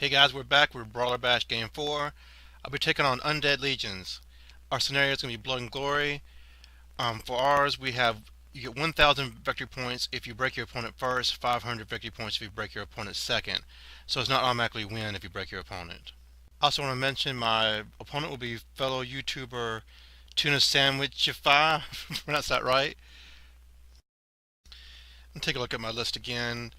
Hey guys, we're back with Brawler Bash Game 4. I'll be taking on Undead Legions. Our scenario is going to be Blood and Glory. For ours, you get 1,000 victory points if you break your opponent first, 500 victory points if you break your opponent second. So it's not automatically win if you break your opponent. I also want to mention my opponent will be fellow YouTuber Tunasandwichify, if I pronounced that right. And take a look at my list again.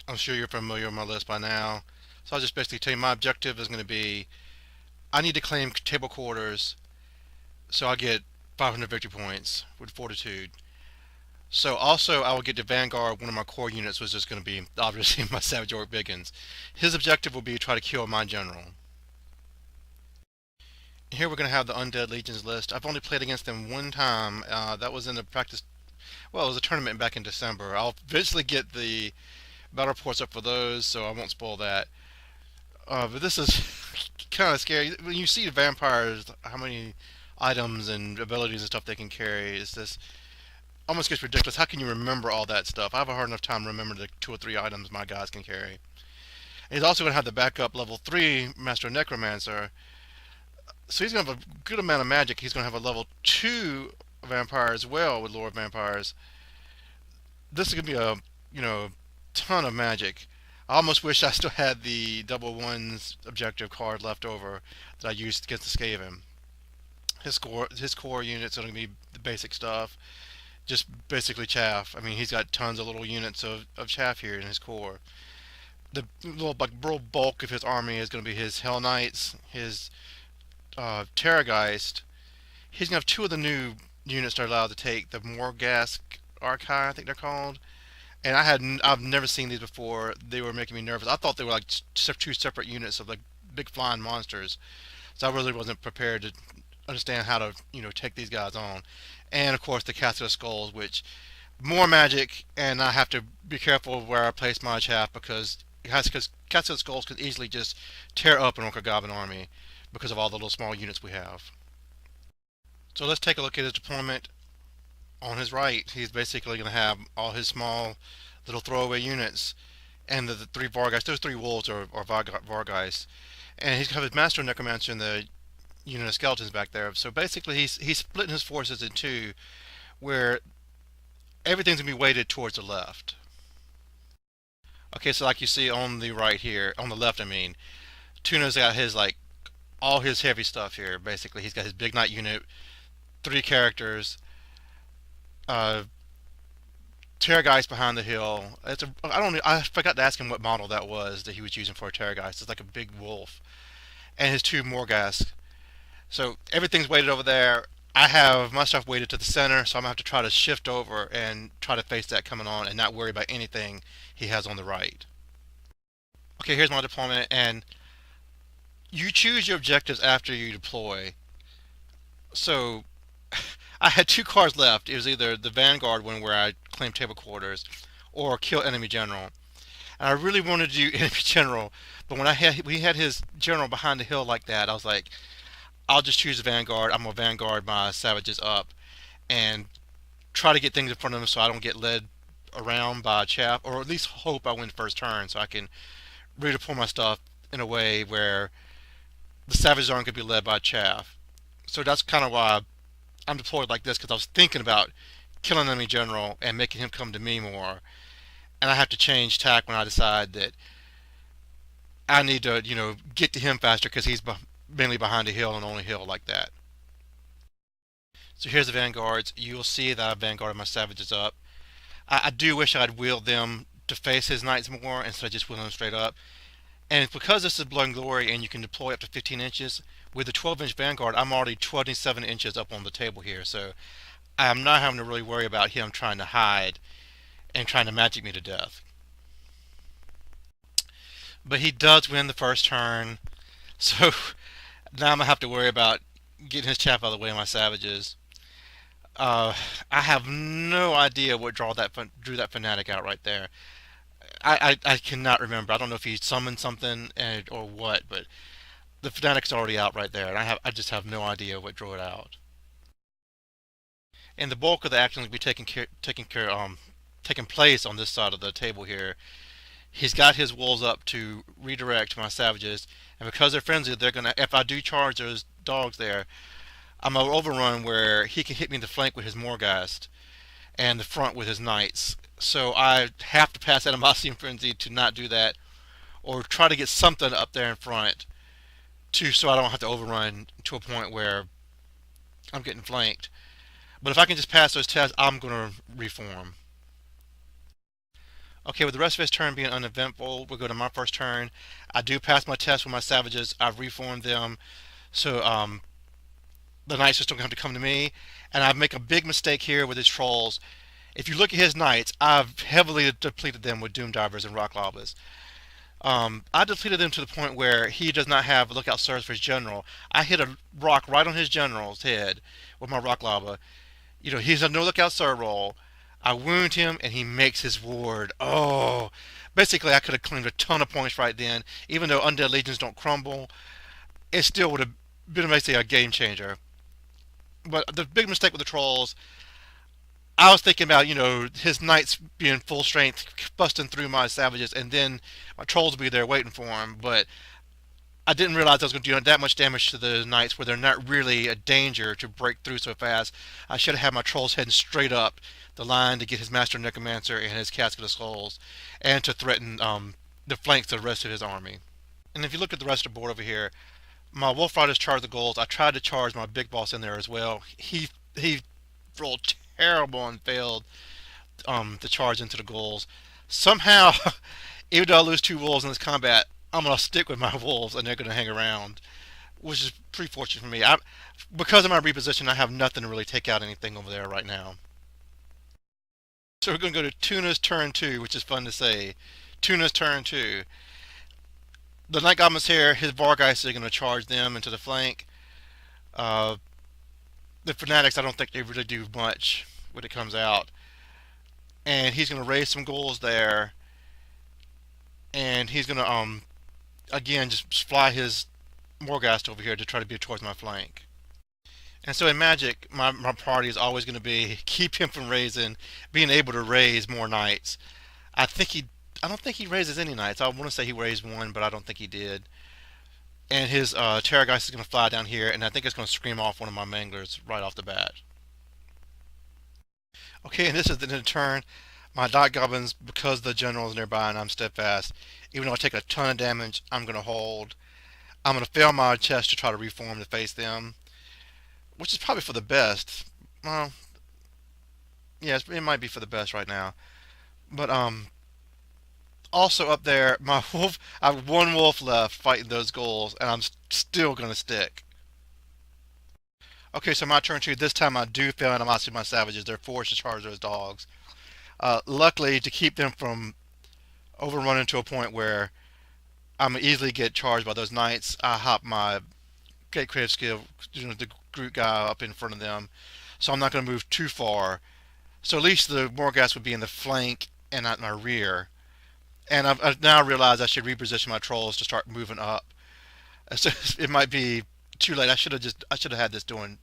I'm sure you're familiar with my list by now. So I'll just basically tell you my objective is going to be I need to claim table quarters, so I'll get 500 victory points with Fortitude. So also I will get to Vanguard. One of my core units was just going to be obviously my Savage Orc Biggins. His objective will be to try to kill my general. Here we're going to have the Undead Legions list. I've only played against them one time. That was in the practice. Well, it was a tournament back in December. I'll eventually get the battle reports up for those, so I won't spoil that. But this is kind of scary. When you see the vampires, how many items and abilities and stuff they can carry, it's just almost gets ridiculous. How can you remember all that stuff? I have a hard enough time remembering the 2 or 3 items my guys can carry. And he's also going to have the backup level 3 Master Necromancer. So he's going to have a good amount of magic. He's going to have a level 2 vampire as well with Lord Vampires. This is going to be a, ton of magic. I almost wish I still had the double ones objective card left over that I used against the Skaven. His core unit's going to be the basic stuff, just basically chaff. I mean, he's got tons of little units of chaff here in his core. The little real bulk of his army is going to be his Hell Knights, his Terrorgeist. He's going to have 2 of the new units that are allowed to take the Morghast Archive, I think they're called. And I've never seen these before. They were making me nervous. I thought they were like 2 separate units of like big flying monsters. So I really wasn't prepared to understand how to take these guys on. And of course the Casket of Skulls, which more magic, and I have to be careful of where I place my chaff because Casket of Skulls can easily just tear up an Orc and Goblin army because of all the little small units we have. So let's take a look at his deployment. On his right, he's basically going to have all his small little throwaway units and the 3 Vargeist. Those 3 wolves are Vargeist. And he's got his Master Necromancer and the unit of skeletons back there. So basically he's splitting his forces in 2 where everything's going to be weighted towards the left. Okay, so like you see on the right here, on the left I mean, Tuna's got his all his heavy stuff here. Basically he's got his Big Knight unit, 3 characters, Terrorgeist behind the hill. I forgot to ask him what model that was that he was using for a Terrorgeist. It's like a big wolf, and his 2 Morghast. So everything's weighted over there. I have my stuff weighted to the center, so I'm gonna have to try to shift over and try to face that coming on, and not worry about anything he has on the right. Okay, here's my deployment, and you choose your objectives after you deploy. So I had 2 cards left. It was either the Vanguard one where I claimed table quarters or kill enemy general. And I really wanted to do enemy general, but when we had his general behind the hill like that, I was like, I'll just choose the Vanguard. I'm gonna Vanguard my savages up and try to get things in front of them so I don't get led around by chaff, or at least hope I win the first turn so I can redeploy my stuff in a way where the savages aren't gonna be led by chaff. So that's kind of why I'm deployed like this, because I was thinking about killing enemy general and making him come to me more, and I have to change tack when I decide that I need to get to him faster because he's mainly behind a hill and on a hill like that. So here's the vanguards. You'll see that I've vanguarded my savages up. I do wish I'd wheeled them to face his knights more instead of just wheeling them straight up. And because this is Blood and Glory and you can deploy up to 15 inches, with the 12-inch Vanguard, I'm already 27 inches up on the table here, so I'm not having to really worry about him trying to hide and trying to magic me to death. But he does win the first turn, so now I'm going to have to worry about getting his chaff out of the way of my savages. I have no idea what drew that fanatic out right there. I cannot remember. I don't know if he summoned something or what, but the fanatic's already out right there, and I just have no idea what drew it out. And the bulk of the action will be taking place on this side of the table here. He's got his wolves up to redirect my savages, and because they're frenzied, they're gonna. If I do charge those dogs there, I'm gonna overrun where he can hit me in the flank with his Morghast and the front with his knights. So I have to pass animosity and frenzy to not do that, or try to get something up there in front to so I don't have to overrun to a point where I'm getting flanked. But if I can just pass those tests, I'm gonna reform. Okay, with the rest of his turn being uneventful, we'll go to my first turn. I do pass my test with my savages. I've reformed them, so the knights just don't have to come to me. And I make a big mistake here with his trolls. If you look at his knights, I've heavily depleted them with Doom Divers and Rock Lavas. I depleted them to the point where he does not have lookout serves for his general. I hit a rock right on his general's head with my Rock Lava. You know, he's a no lookout serve roll. I wound him and he makes his ward. Oh, basically I could have claimed a ton of points right then. Even though Undead Legions don't crumble, it still would have been basically a game changer. But the big mistake with the trolls, I was thinking about, his knights being full strength, busting through my savages, and then my trolls would be there waiting for him. But I didn't realize I was going to do that much damage to the knights where they're not really a danger to break through so fast. I should have had my trolls heading straight up the line to get his Master Necromancer and his Casket of Skulls, and to threaten the flanks of the rest of his army. And if you look at the rest of the board over here, my Wolf Riders charged the goals. I tried to charge my big boss in there as well. He rolled terrible and failed the charge into the goals. Somehow, even though I lose two wolves in this combat, I'm gonna stick with my wolves and they're gonna hang around, which is pretty fortunate for me. Because of my reposition, I have nothing to really take out anything over there right now. So we're gonna go to Tuna's turn 2, which is fun to say. Tuna's turn 2. The Night Goblins here, his Vargeists are gonna charge them into the flank. The Fanatics, I don't think they really do much when it comes out. And he's gonna raise some ghouls there, and he's gonna again just fly his Morghast over here to try to be towards my flank. And so in Magic, my priority is always going to be keep him from being able to raise more knights. I don't think he raises any knights. I want to say he raised one, but I don't think he did. And his Terrorgeist is going to fly down here, and I think it's going to scream off one of my Manglers right off the bat. Okay, and this is the turn. My Night Goblins, because the general is nearby and I'm steadfast, even though I take a ton of damage, I'm going to hold. I'm going to fail my chest to try to reform to face them, which is probably for the best. Well, yes, it might be for the best right now. But also up there, my wolf. I have one wolf left fighting those ghouls, and I'm still gonna stick. Okay, so my turn 2. This time I do fail animosity my savages. They're forced to charge those dogs. Luckily, to keep them from overrunning to a point where I'm gonna easily get charged by those knights, I hop my Great Creative Skill, the Groot guy up in front of them, so I'm not going to move too far. So at least the Morghast would be in the flank and not my rear. And I've now realized I should reposition my trolls to start moving up. So it might be too late. I should have had this doing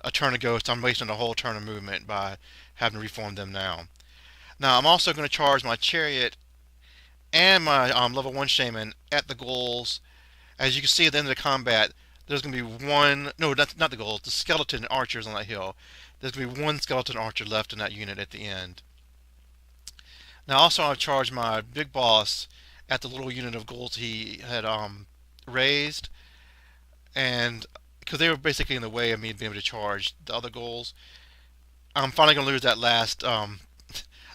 a turn ago. So I'm wasting a whole turn of movement by having to reform them now. Now I'm also going to charge my Chariot and my level 1 Shaman at the ghouls. As you can see at the end of the combat, there's going to be one, no, not the ghouls, the skeleton archers on that hill. There's going to be one skeleton archer left in that unit at the end. Now also I've charged my big boss at the little unit of ghouls he had raised, and because they were basically in the way of me being able to charge the other ghouls, I'm finally going to lose that last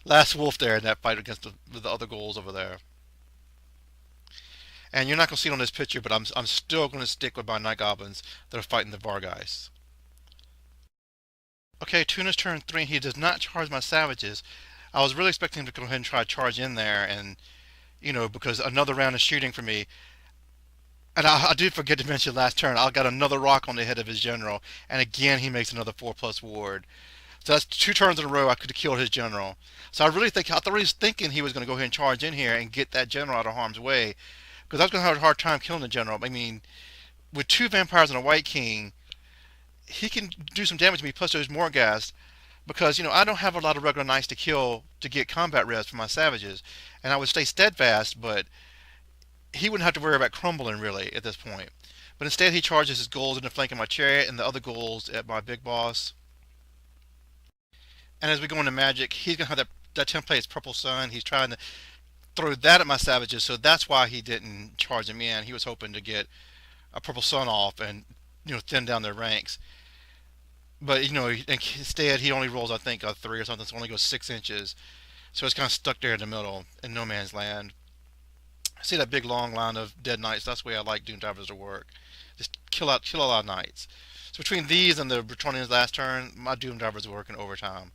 last wolf there in that fight against the other ghouls over there. And you're not going to see it on this picture, but I'm still going to stick with my Night Goblins that are fighting the Vargeists. Okay, Tuna's turn 3. He does not charge my savages. I was really expecting him to go ahead and try to charge in there, and because another round of shooting for me. And I did forget to mention last turn, I got another rock on the head of his general, and again he makes another 4+ ward. So that's 2 turns in a row I could have killed his general. So I thought he was thinking he was going to go ahead and charge in here and get that general out of harm's way, because I was going to have a hard time killing the general. I mean, with 2 vampires and a White King, he can do some damage to me, plus there's Morghast. because I don't have a lot of regular knights to kill to get combat res for my savages, and I would stay steadfast, but he wouldn't have to worry about crumbling really at this point. But instead, he charges his ghouls into flanking my chariot and the other ghouls at my big boss. And as we go into magic, he's gonna have that template is purple sun. He's trying to throw that at my savages, so that's why he didn't charge them in. He was hoping to get a purple sun off and thin down their ranks. But instead he only rolls I think a 3 or something, so it only goes 6 inches. So it's kind of stuck there in the middle in no man's land. I see that big long line of dead knights. That's the way I like Doom Divers to work. Just kill a lot of knights. So between these and the Bretonnian's last turn, my Doom Divers work in overtime.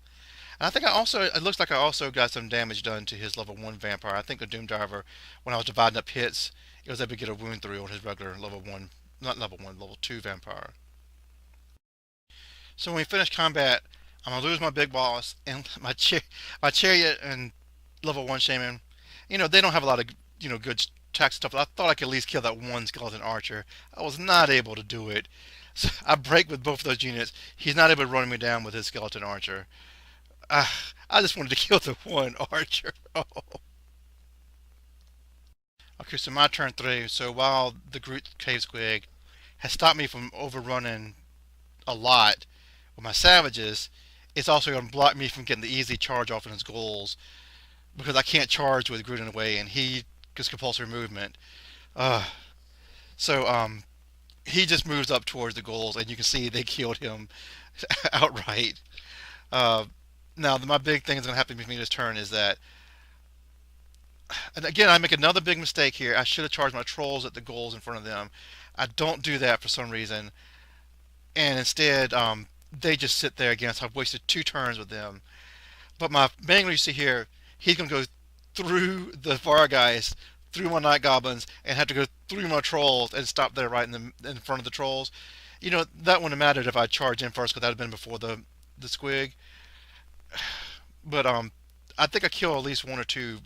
And I think it looks like I also got some damage done to his level 1 vampire. I think the Doom Diver, when I was dividing up hits, it was able to get a wound through on his regular level 1, not level 1, level 2 vampire. So when we finish combat, I'm going to lose my big boss and my chariot and level 1 shaman. They don't have a lot of, good attack stuff. I thought I could at least kill that one skeleton archer. I was not able to do it. So I break with both of those units. He's not able to run me down with his skeleton archer. I just wanted to kill the one archer. Oh. Okay, so my turn 3. So while the Groot Cave Squig has stopped me from overrunning a lot with my savages, it's also going to block me from getting the easy charge off in his goals, because I can't charge with Groot in a way, and he gets compulsory movement. So he just moves up towards the goals, and you can see they killed him outright. Now, my big thing that's going to happen with me this turn is that, and again, I make another big mistake here. I should have charged my trolls at the goals in front of them. I don't do that for some reason, and instead, they just sit there again. So I've wasted 2 turns with them. But my mangler, you see here, he's going to go through the Vargeist, through my Night Goblins, and have to go through my trolls and stop there right in front of the trolls. That wouldn't have mattered if I charged in first, because that would have been before the squig. But I think I kill at least 1 or 2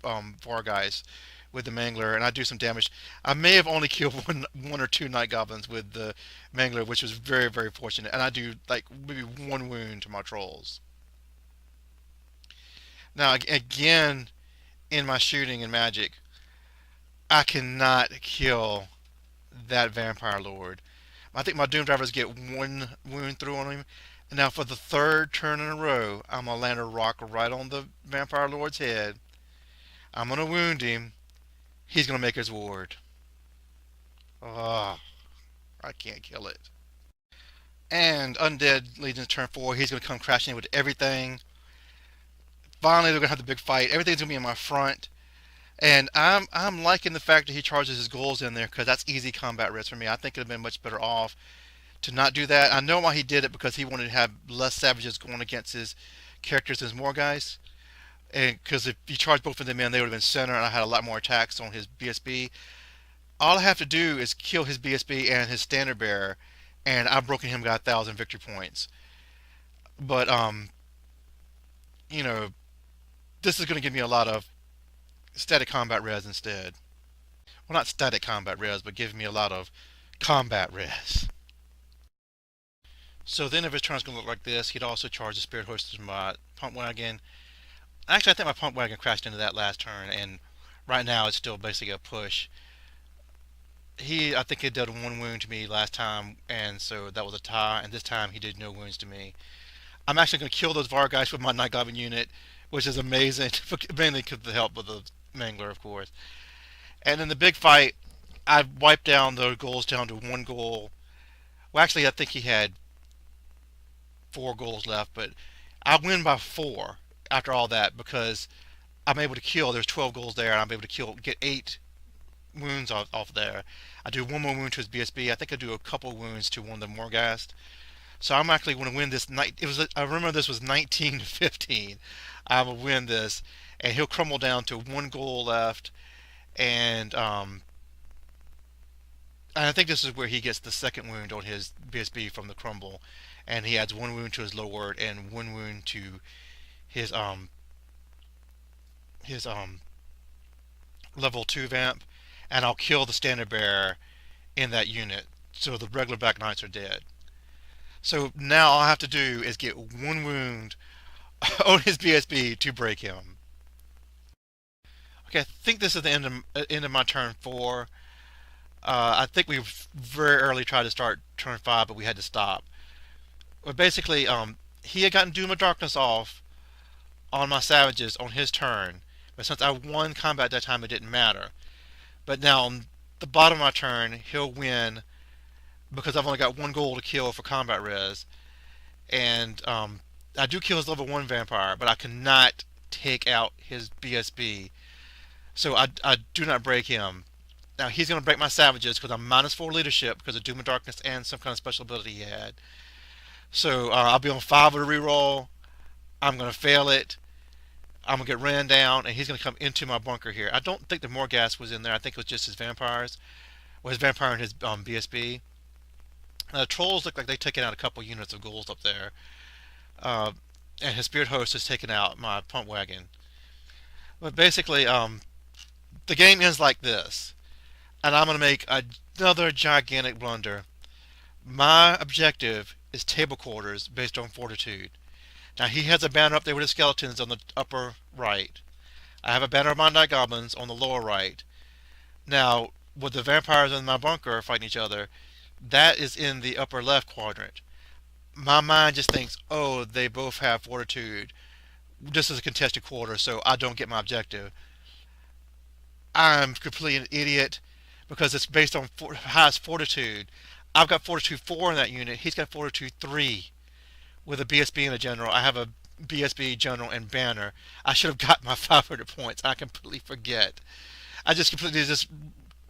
Vargeist with the mangler, and I do some damage. I may have only killed one or 2 Night Goblins with the mangler, which was very, very fortunate. And I do like maybe 1 wound to my trolls. Now again, in my shooting and magic, I cannot kill that Vampire Lord. I think my Doom Drivers get 1 wound through on him. And now for the 3rd turn in a row, I'm going to land a rock right on the Vampire Lord's head. I'm going to wound him. He's going to make his ward. Oh, I can't kill it. And Undead Legion's turn 4. He's going to come crashing in with everything. Finally, they're going to have the big fight. Everything's going to be in my front. And I'm liking the fact that he charges his ghouls in there, because that's easy combat risk for me. I think it would have been much better off to not do that. I know why he did it, because he wanted to have less savages going against his characters as more guys. And because if you charge both of them in, they would have been center, and I had a lot more attacks on his BSB. All I have to do is kill his BSB and his standard bearer, and I've broken him, got 1,000 victory points. But this is going to give me a lot of static combat res instead. Well, not static combat res, but give me a lot of combat res. So then if his turn is going to look like this, he'd also charge the Spirit Horse to my Pump Wagon. Actually, I think my Pump Wagon crashed into that last turn, and right now it's still basically a push. I think he did 1 wound to me last time, and so that was a tie, and this time he did no wounds to me. I'm actually going to kill those Vargeist with my Night Goblin unit, which is amazing, mainly because of the help of the Mangler, of course. And in the big fight, I wiped down the ghouls down to 1 ghoul. Well, actually, I think he had 4 ghouls left, but I win by 4 after all that, because I'm able to kill. There's 12 ghouls there, and I'm able to get 8 wounds off there. I do 1 more wound to his BSB. I think I do a couple wounds to one of the Morghast. So I'm actually going to win this night. I remember this was 19-15. I will win this, and he'll crumble down to 1 ghoul left, and I think this is where he gets the 2nd wound on his BSB from the crumble, and he adds 1 wound to his lower and 1 wound to his level 2 vamp, and I'll kill the standard bearer in that unit, so the regular Black Knights are dead. So now all I have to do is get 1 wound on his BSB to break him. Okay, I think this is the end of my turn 4. I think we very early tried to start turn 5, but we had to stop. But basically, he had gotten Doom of Darkness off on my savages on his turn. But since I won combat at that time, it didn't matter. But now on the bottom of my turn, he'll win because I've only got one goal to kill for combat res. And I do kill his level 1 vampire, but I cannot take out his BSB. So I do not break him. Now he's going to break my savages because I'm -4 leadership because of Doom of Darkness and some kind of special ability he had. So I'll be on 5 with a reroll. I'm going to fail it. I'm going to get ran down, and he's going to come into my bunker here. I don't think the Morghast was in there. I think it was just his vampires. Well, his vampire and his BSB. Trolls look like they've taken out a couple units of ghouls up there. Uh, and his spirit host has taken out my pump wagon. But basically, the game ends like this. And I'm going to make another gigantic blunder. My objective is table quarters based on fortitude. Now he has a banner up there with his skeletons on the upper right. I have a banner of my Undead Goblins on the lower right. Now, with the vampires in my bunker fighting each other, that is in the upper left quadrant. My mind just thinks, oh, they both have fortitude. This is a contested quarter, so I don't get my objective. I'm completely an idiot because it's based on highest fortitude. I've got fortitude 4 in that unit. He's got fortitude 3 with a BSB and a general. I have a BSB, general, and banner. I should have got my 500 points. I completely forget. I just completely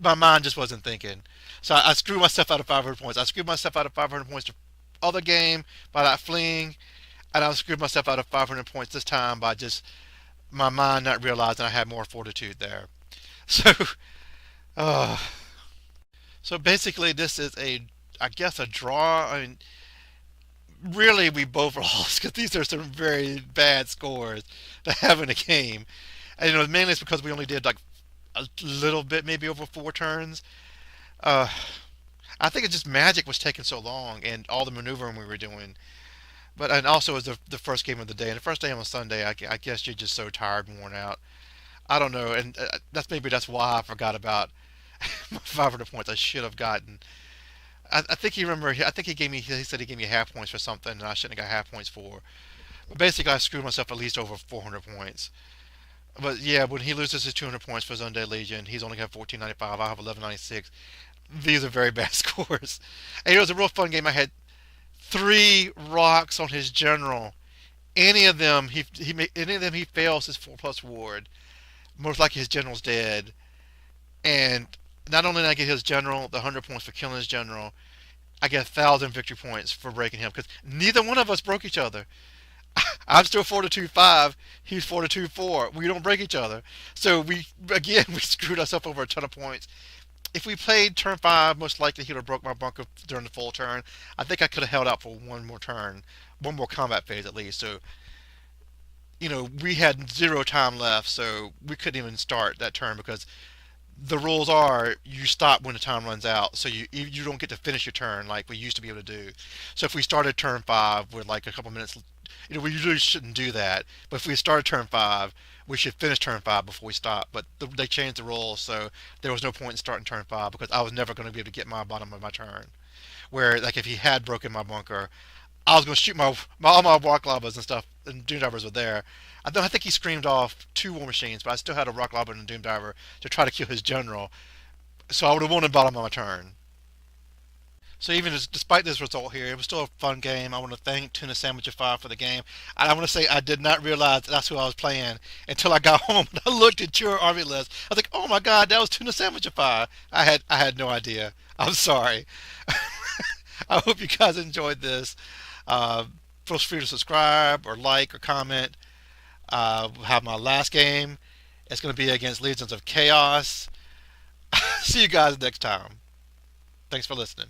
my mind just wasn't thinking. So I screwed myself out of 500 points. I screwed myself out of 500 points the other game by not fleeing, and I screwed myself out of 500 points this time by just my mind not realizing I had more fortitude there. So, uh, so basically, this is I guess, a draw. I mean, really, we both lost because these are some very bad scores to have in a game. And mainly it's because we only did like a little bit, maybe over 4 turns. Uh, I think it's just Magic was taking so long and all the maneuvering we were doing. But and also it was the first game of the day. And the first day on a Sunday, I guess you're just so tired and worn out. I don't know, and that's why I forgot about my 500 points I should have gotten. I think he remember. I think he said he gave me half points for something, and I shouldn't have got half points for. But basically, I screwed myself at least over 400 points. But yeah, when he loses his 200 points for his Undead Legion, he's only got 1495. I have 1196. These are very bad scores. And it was a real fun game. I had 3 rocks on his general. Any of them he fails his 4+ ward. Most likely his general's dead. And not only did I get his general, the 100 points for killing his general, I get 1,000 victory points for breaking him because neither one of us broke each other. I'm still fortitude 5. He's fortitude 4. We don't break each other. So we screwed ourselves over a ton of points. If we played turn 5, most likely he would have broke my bunker during the full turn. I think I could have held out for one more turn, one more combat phase at least. So we had 0 time left, so we couldn't even start that turn because the rules are you stop when the time runs out, so you don't get to finish your turn like we used to be able to do. So if we started turn 5 with like a couple minutes, we usually shouldn't do that. But if we started turn 5, we should finish turn 5 before we stop. But they changed the rules, so there was no point in starting turn 5 because I was never going to be able to get my bottom of my turn. Where like if he had broken my bunker, I was going to shoot all my rock lavas and stuff, and Doom Divers were there. I think he screamed off 2 war machines, but I still had a rock lava and a Doom Diver to try to kill his general. So I would have won the bottom of my turn. So even despite this result here, it was still a fun game. I want to thank Tunasandwichify for the game. And I want to say I did not realize that's who I was playing until I got home and I looked at your army list. I was like, oh my god, that was Tunasandwichify. I had no idea. I'm sorry. I hope you guys enjoyed this. Feel free to subscribe or like or comment. Have my last game. It's going to be against Legions of Chaos. See you guys next time. Thanks for listening.